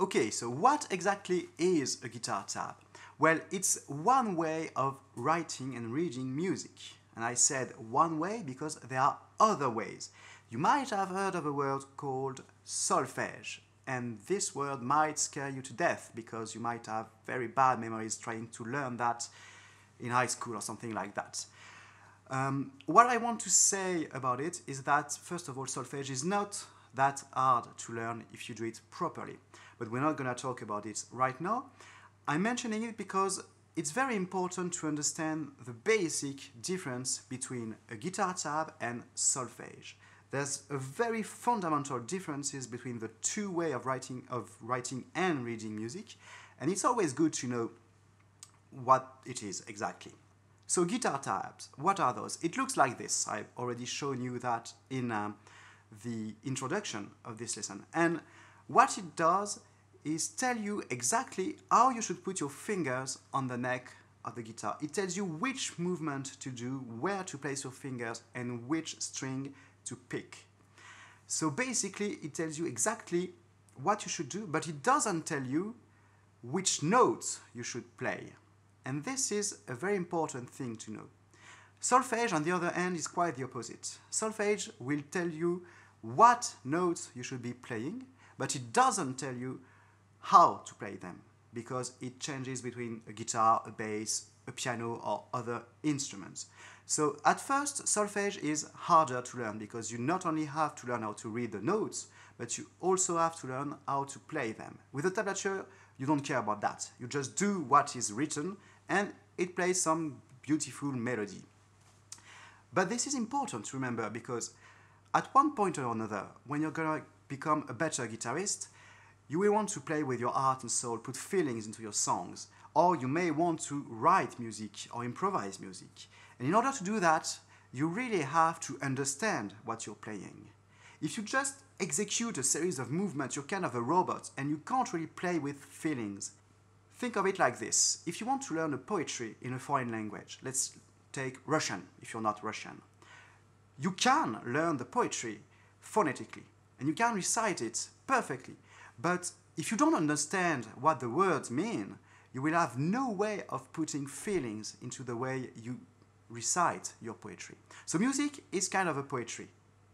Okay, so what exactly is a guitar tab? Well, it's one way of writing and reading music. And I said one way because there are other ways. You might have heard of a word called solfège, and this word might scare you to death because you might have very bad memories trying to learn that in high school or something like that. What I want to say about it is that, first of all, solfège is not that hard to learn if you do it properly. But we're not going to talk about it right now. I'm mentioning it because it's very important to understand the basic difference between a guitar tab and solfège. There's a very fundamental differences between the two ways of writing and reading music, and it's always good to know what it is exactly. So guitar tabs, what are those? It looks like this. I've already shown you that in the introduction of this lesson. And what it does is tell you exactly how you should put your fingers on the neck of the guitar. It tells you which movement to do, where to place your fingers, and which string to pick. So basically, it tells you exactly what you should do, but it doesn't tell you which notes you should play. And this is a very important thing to know. Solfège, on the other hand, is quite the opposite. Solfège will tell you what notes you should be playing, but it doesn't tell you how to play them, because it changes between a guitar, a bass, a piano, or other instruments. So at first, solfège is harder to learn because you not only have to learn how to read the notes, but you also have to learn how to play them. With a tablature, you don't care about that. You just do what is written and it plays some beautiful melody. But this is important to remember because at one point or another, when you're going to become a better guitarist, you will want to play with your heart and soul, put feelings into your songs, or you may want to write music or improvise music. And in order to do that, you really have to understand what you're playing. If you just execute a series of movements, you're kind of a robot and you can't really play with feelings. Think of it like this. If you want to learn a poetry in a foreign language, let's take Russian if you're not Russian. You can learn the poetry phonetically and you can recite it perfectly. But if you don't understand what the words mean, you will have no way of putting feelings into the way you recite your poetry. So music is kind of a poetry,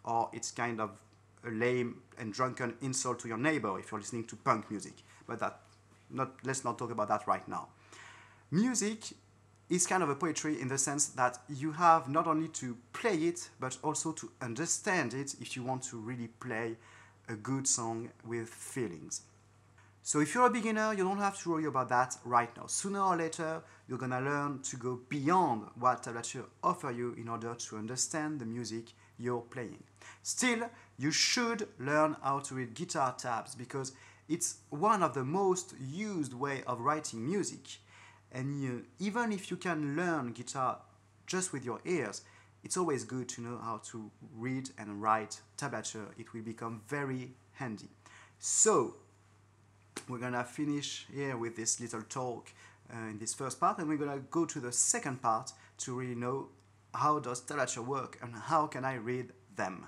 or it's kind of a lame and drunken insult to your neighbor if you're listening to punk music. But let's not talk about that right now. Music is kind of a poetry in the sense that you have not only to play it, but also to understand it if you want to really play a good song with feelings. So if you're a beginner, you don't have to worry about that right now. Sooner or later, you're gonna learn to go beyond what tablature offer you in order to understand the music you're playing. Still, you should learn how to read guitar tabs because it's one of the most used way of writing music. And even if you can learn guitar just with your ears, it's always good to know how to read and write tablature. It will become very handy. So, we're gonna finish here with this little talk in this first part, and we're gonna go to the second part to really know how does tablature work and how can I read them.